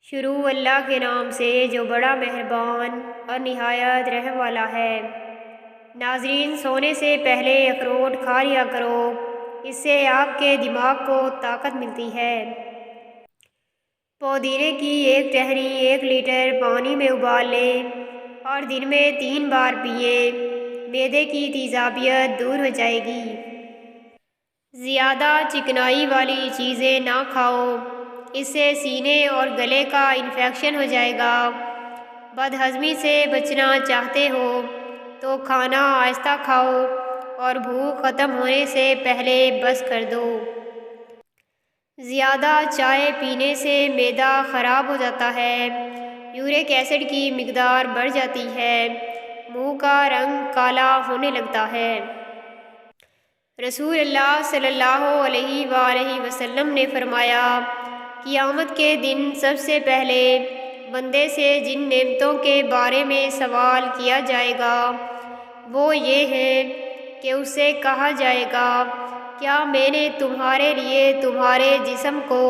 شروع اللہ کے نام سے جو بڑا مہربان اور نہایت رحم والا ہے۔ ناظرین، سونے سے پہلے اخروٹ کھا لیا کرو، اس سے آپ کے دماغ کو طاقت ملتی ہے۔ پودینے کی ایک ٹہنی 1 لیٹر پانی میں ابال لیں اور دن میں 3 بار پئیں، معدے کی تیزابیت دور ہو جائے گی۔ زیادہ چکنائی والی چیزیں نہ کھاؤ، اس سے سینے اور گلے کا انفیکشن ہو جائے گا۔ بد ہضمی سے بچنا چاہتے ہو تو کھانا آہستہ کھاؤ اور بھوک ختم ہونے سے پہلے بس کر دو۔ زیادہ چائے پینے سے معدہ خراب ہو جاتا ہے، یورک ایسڈ کی مقدار بڑھ جاتی ہے، منہ کا رنگ کالا ہونے لگتا ہے۔ رسول اللہ صلی اللہ علیہ وآلہ وسلم نے فرمایا، قیامت کے دن سب سے پہلے بندے سے جن نعمتوں کے بارے میں سوال کیا جائے گا وہ یہ ہے کہ اس سے کہا جائے گا، کیا میں نے تمہارے لیے تمہارے جسم کو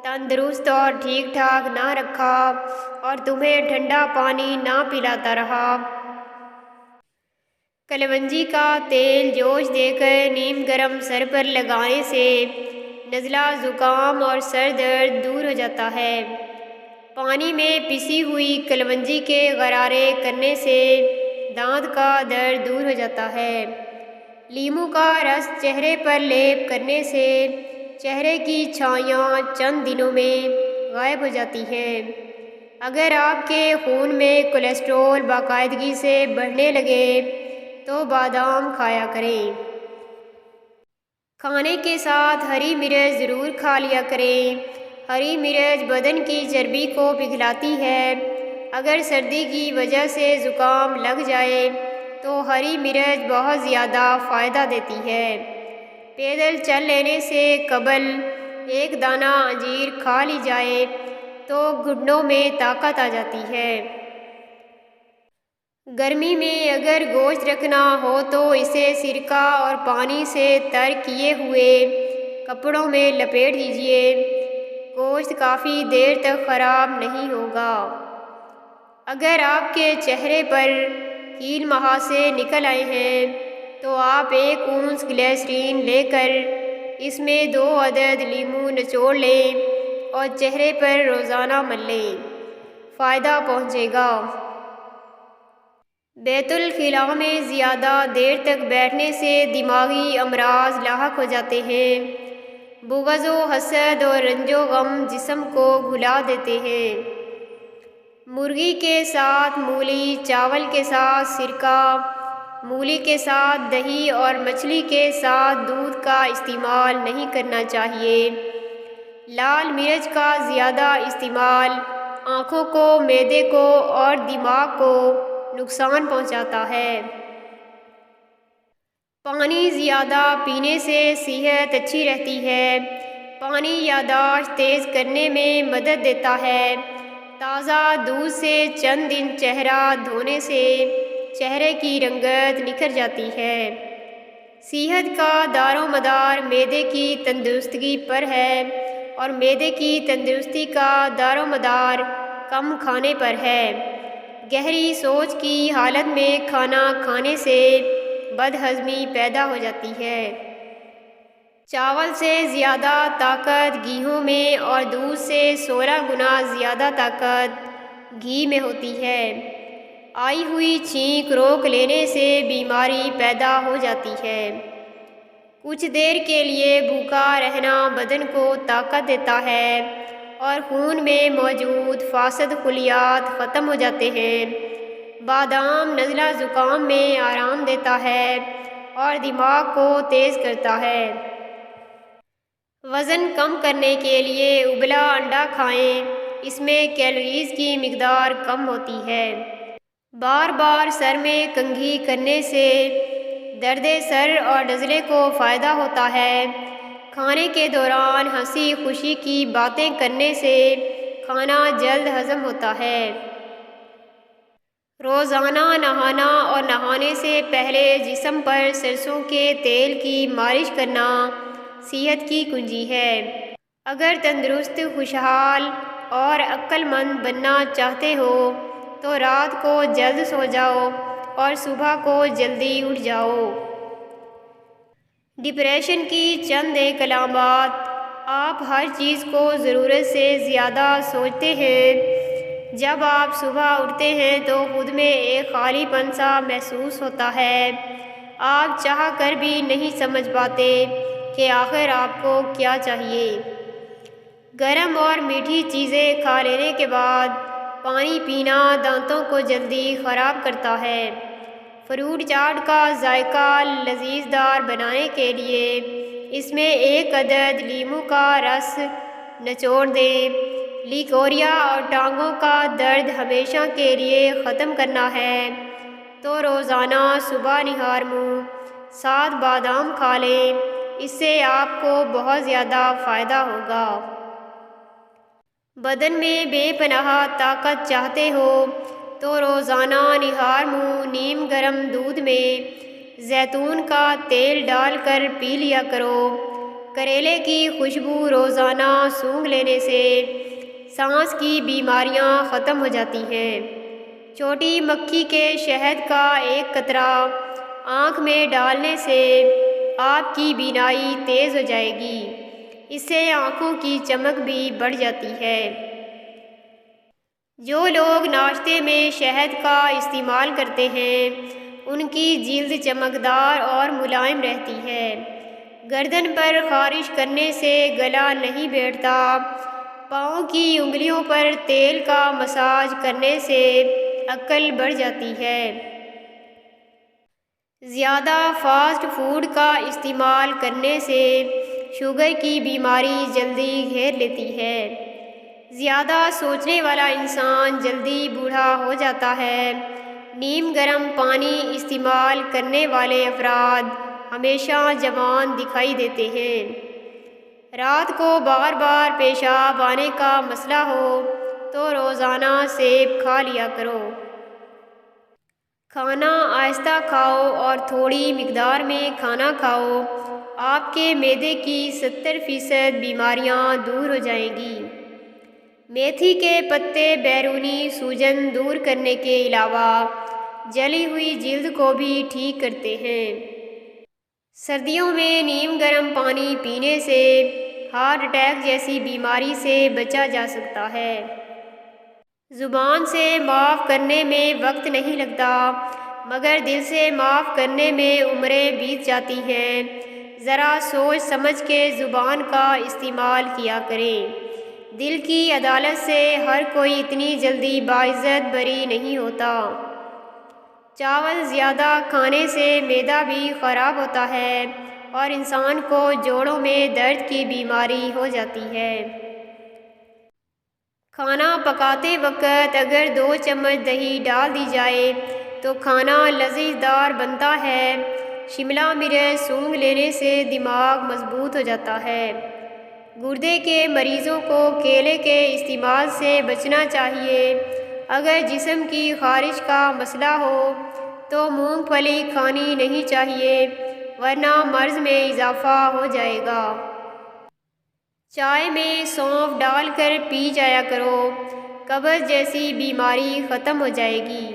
تندرست اور ٹھیک ٹھاک نہ رکھا اور تمہیں ٹھنڈا پانی نہ پلاتا رہا؟ کلونجی کا تیل جوش دے کر نیم گرم سر پر لگانے سے نزلہ، زکام اور سر درد دور ہو جاتا ہے۔ پانی میں پسی ہوئی کلونجی کے غرارے کرنے سے دانت کا درد دور ہو جاتا ہے۔ لیموں کا رس چہرے پر لیپ کرنے سے چہرے کی چھائیاں چند دنوں میں غائب ہو جاتی ہیں۔ اگر آپ کے خون میں کولیسٹرول باقاعدگی سے بڑھنے لگے تو بادام کھایا کریں۔ کھانے کے ساتھ ہری مرچ ضرور کھا لیا کریں۔ ہری مرچ بدن کی چربی کو پگھلاتی ہے۔ اگر سردی کی وجہ سے زکام لگ جائے تو ہری مرچ بہت زیادہ فائدہ دیتی ہے۔ پیدل چل لینے سے قبل 1 دانہ انجیر کھا لی جائے تو گھٹنوں میں طاقت آ جاتی ہے۔ گرمی میں اگر گوشت رکھنا ہو تو اسے سرکہ اور پانی سے تر کیے ہوئے کپڑوں میں لپیٹ دیجیے، گوشت کافی دیر تک خراب نہیں ہوگا۔ اگر آپ کے چہرے پر کیل مہاسے نکل آئے ہیں تو آپ 1 اونس گلیسرین لے کر اس میں 2 عدد لیموں نچوڑ لیں اور چہرے پر روزانہ مل لیں، فائدہ پہنچے گا۔ بیت الخلاء میں زیادہ دیر تک بیٹھنے سے دماغی امراض لاحق ہو جاتے ہیں۔ بغض و حسد اور رنج و غم جسم کو گھلا دیتے ہیں۔ مرغی کے ساتھ مولی، چاول کے ساتھ سرکہ، مولی کے ساتھ دہی اور مچھلی کے ساتھ دودھ کا استعمال نہیں کرنا چاہیے۔ لال مرچ کا زیادہ استعمال آنکھوں کو، معدے کو اور دماغ کو نقصان پہنچاتا ہے۔ پانی زیادہ پینے سے صحت اچھی رہتی ہے۔ پانی یادداشت تیز کرنے میں مدد دیتا ہے۔ تازہ دودھ سے چند دن چہرہ دھونے سے چہرے کی رنگت نکھر جاتی ہے۔ صحت کا دار و مدار معدے کی تندرستی پر ہے اور معدے کی تندرستی کا دار و مدار کم کھانے پر ہے۔ گہری سوچ کی حالت میں کھانا کھانے سے بد ہضمی پیدا ہو جاتی ہے۔ چاول سے زیادہ طاقت گیہوں میں اور دودھ سے 16 گنا زیادہ طاقت گھی میں ہوتی ہے۔ آئی ہوئی چھینک روک لینے سے بیماری پیدا ہو جاتی ہے۔ کچھ دیر کے لیے بھوکا رہنا بدن کو طاقت دیتا ہے اور خون میں موجود فاسد خلیات ختم ہو جاتے ہیں۔ بادام نزلہ زکام میں آرام دیتا ہے اور دماغ کو تیز کرتا ہے۔ وزن کم کرنے کے لیے ابلا انڈا کھائیں، اس میں کیلوریز کی مقدار کم ہوتی ہے۔ بار بار سر میں کنگھی کرنے سے درد سر اور نزلے کو فائدہ ہوتا ہے۔ کھانے کے دوران ہنسی خوشی کی باتیں کرنے سے کھانا جلد ہضم ہوتا ہے۔ روزانہ نہانا اور نہانے سے پہلے جسم پر سرسوں کے تیل کی مالش کرنا صحت کی کنجی ہے۔ اگر تندرست، خوشحال اور عقل مند بننا چاہتے ہو تو رات کو جلد سو جاؤ اور صبح کو جلدی اٹھ جاؤ۔ ڈپریشن کی چند ایک علامات: آپ ہر چیز کو ضرورت سے زیادہ سوچتے ہیں۔ جب آپ صبح اٹھتے ہیں تو خود میں ایک خالی پن سا محسوس ہوتا ہے۔ آپ چاہ کر بھی نہیں سمجھ پاتے کہ آخر آپ کو کیا چاہیے۔ گرم اور میٹھی چیزیں کھا لینے کے بعد پانی پینا دانتوں کو جلدی خراب کرتا ہے۔ فروٹ چاٹ کا ذائقہ لذیذ دار بنانے کے لیے اس میں 1 عدد لیموں کا رس نچوڑ دیں۔ لیکوریا اور ٹانگوں کا درد ہمیشہ کے لیے ختم کرنا ہے تو روزانہ صبح نہار منہ 7 بادام کھا لیں، اس سے آپ کو بہت زیادہ فائدہ ہوگا۔ بدن میں بے پناہ طاقت چاہتے ہو تو روزانہ نہار منہ نیم گرم دودھ میں زیتون کا تیل ڈال کر پی لیا کرو۔ کریلے کی خوشبو روزانہ سونگھ لینے سے سانس کی بیماریاں ختم ہو جاتی ہیں۔ چھوٹی مکھی کے شہد کا 1 قطرہ آنکھ میں ڈالنے سے آپ کی بینائی تیز ہو جائے گی، اس سے آنکھوں کی چمک بھی بڑھ جاتی ہے۔ جو لوگ ناشتے میں شہد کا استعمال کرتے ہیں ان کی جلد چمکدار اور ملائم رہتی ہے۔ گردن پر خارش کرنے سے گلا نہیں بیٹھتا۔ پاؤں کی انگلیوں پر تیل کا مساج کرنے سے عقل بڑھ جاتی ہے۔ زیادہ فاسٹ فوڈ کا استعمال کرنے سے شوگر کی بیماری جلدی گھیر لیتی ہے۔ زیادہ سوچنے والا انسان جلدی بوڑھا ہو جاتا ہے۔ نیم گرم پانی استعمال کرنے والے افراد ہمیشہ جوان دکھائی دیتے ہیں۔ رات کو بار بار پیشاب آنے کا مسئلہ ہو تو روزانہ سیب کھا لیا کرو۔ کھانا آہستہ کھاؤ اور تھوڑی مقدار میں کھانا کھاؤ، آپ کے معدے کی 70% بیماریاں دور ہو جائیں گی۔ میتھی کے پتے بیرونی سوجن دور کرنے کے علاوہ جلی ہوئی جلد کو بھی ٹھیک کرتے ہیں۔ سردیوں میں نیم گرم پانی پینے سے ہارٹ اٹیک جیسی بیماری سے بچا جا سکتا ہے۔ زبان سے معاف کرنے میں وقت نہیں لگتا مگر دل سے معاف کرنے میں عمریں بیت جاتی ہیں۔ ذرا سوچ سمجھ کے زبان کا استعمال کیا کریں۔ دل کی عدالت سے ہر کوئی اتنی جلدی باعزت بری نہیں ہوتا۔ چاول زیادہ کھانے سے معدہ بھی خراب ہوتا ہے اور انسان کو جوڑوں میں درد کی بیماری ہو جاتی ہے۔ کھانا پکاتے وقت اگر 2 چمچ دہی ڈال دی جائے تو کھانا لذیذ دار بنتا ہے۔ شملہ مرچ سونگھ لینے سے دماغ مضبوط ہو جاتا ہے۔ گردے کے مریضوں کو کیلے کے استعمال سے بچنا چاہیے۔ اگر جسم کی خارش کا مسئلہ ہو تو مونگ پھلی کھانی نہیں چاہیے ورنہ مرض میں اضافہ ہو جائے گا۔ چائے میں سونف ڈال کر پی جایا کرو، قبض جیسی بیماری ختم ہو جائے گی۔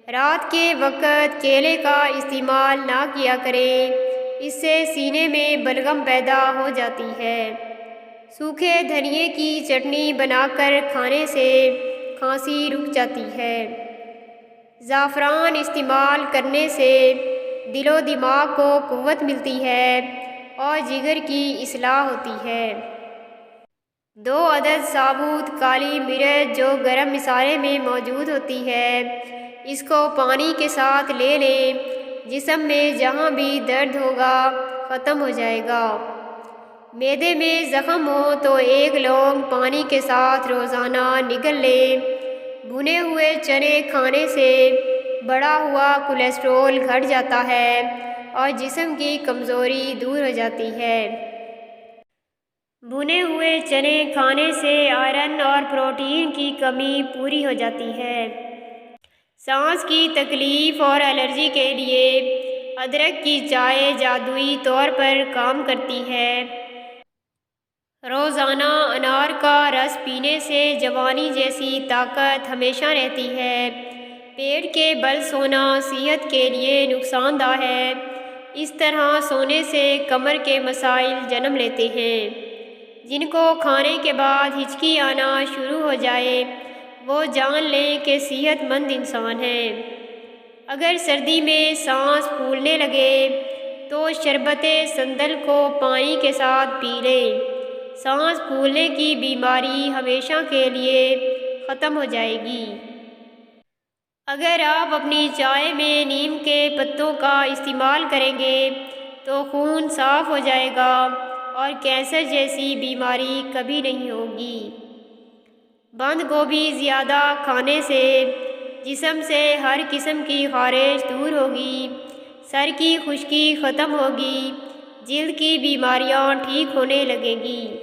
رات کے وقت کیلے کا استعمال نہ کیا کریں، اس سے سینے میں بلغم پیدا ہو جاتی ہے۔ سوکھے دھنیے کی چٹنی بنا کر کھانے سے کھانسی رک جاتی ہے۔ زعفران استعمال کرنے سے دل و دماغ کو قوت ملتی ہے اور جگر کی اصلاح ہوتی ہے۔ 2 عدد ثابوت کالی مرچ جو گرم مصالحے میں موجود ہوتی ہے، اس کو پانی کے ساتھ لے لیں، جسم میں جہاں بھی درد ہوگا ختم ہو جائے گا۔ معدے میں زخم ہو تو 1 لونگ پانی کے ساتھ روزانہ نگل لیں۔ بھنے ہوئے چنے کھانے سے بڑھا ہوا کولیسٹرول گھٹ جاتا ہے اور جسم کی کمزوری دور ہو جاتی ہے۔ بھنے ہوئے چنے کھانے سے آئرن اور پروٹین کی کمی پوری ہو جاتی ہے۔ سانس کی تکلیف اور الرجی کے لیے ادرک کی چائے جادوئی طور پر کام کرتی ہے۔ روزانہ انار کا رس پینے سے جوانی جیسی طاقت ہمیشہ رہتی ہے۔ پیٹ کے بل سونا صحت کے لیے نقصان دہ ہے۔ اس طرح سونے سے کمر کے مسائل جنم لیتے ہیں۔ جن کو کھانے کے بعد ہچکی آنا شروع ہو جائے وہ جان لیں کہ صحت مند انسان ہیں۔ اگر سردی میں سانس پھولنے لگے تو شربت سندل کو پانی کے ساتھ پی لیں۔ سانس پھولنے کی بیماری ہمیشہ کے لیے ختم ہو جائے گی۔ اگر آپ اپنی چائے میں نیم کے پتوں کا استعمال کریں گے تو خون صاف ہو جائے گا اور کینسر جیسی بیماری کبھی نہیں ہوگی۔ بند گوبھی زیادہ کھانے سے جسم سے ہر قسم کی خارش دور ہوگی، سر کی خشکی ختم ہوگی، جلد کی بیماریاں ٹھیک ہونے لگیں گی۔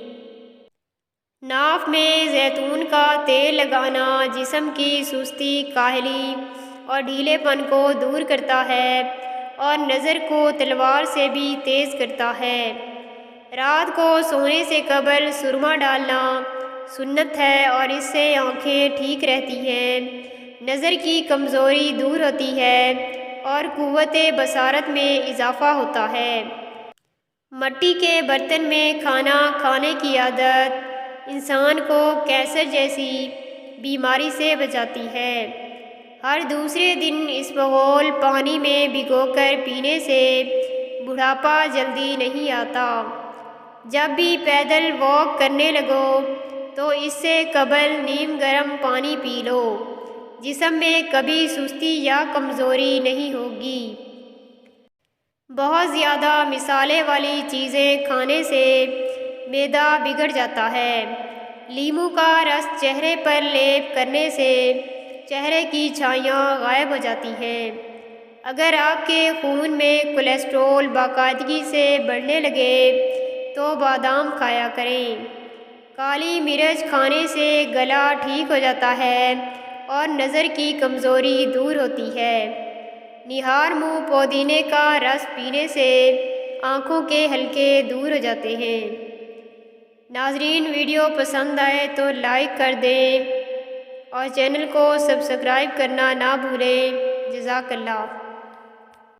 ناف میں زیتون کا تیل لگانا جسم کی سستی، کاہلی اور ڈھیلے پن کو دور کرتا ہے اور نظر کو تلوار سے بھی تیز کرتا ہے۔ رات کو سونے سے قبل سرما ڈالنا سنت ہے اور اس سے آنکھیں ٹھیک رہتی ہیں، نظر کی کمزوری دور ہوتی ہے اور قوت بصارت میں اضافہ ہوتا ہے۔ مٹی کے برتن میں کھانا کھانے کی عادت انسان کو کینسر جیسی بیماری سے بچاتی ہے۔ ہر دوسرے دن اسبغول پانی میں بھگو کر پینے سے بڑھاپا جلدی نہیں آتا۔ جب بھی پیدل واک کرنے لگو تو اس سے قبل نیم گرم پانی پی لو، جسم میں کبھی سستی یا کمزوری نہیں ہوگی۔ بہت زیادہ مصالحے والی چیزیں کھانے سے معدہ بگڑ جاتا ہے۔ لیموں کا رس چہرے پر لیپ کرنے سے چہرے کی چھائیاں غائب ہو جاتی ہیں۔ اگر آپ کے خون میں کولیسٹرول باقاعدگی سے بڑھنے لگے تو بادام کھایا کریں۔ کالی مرچ کھانے سے گلا ٹھیک ہو جاتا ہے اور نظر کی کمزوری دور ہوتی ہے۔ نہار منہ پودینے کا رس پینے سے آنکھوں کے حلقے دور ہو جاتے ہیں۔ ناظرین، ویڈیو پسند آئے تو لائک کر دیں اور چینل کو سبسکرائب کرنا نہ بھولیں۔ جزاک اللہ۔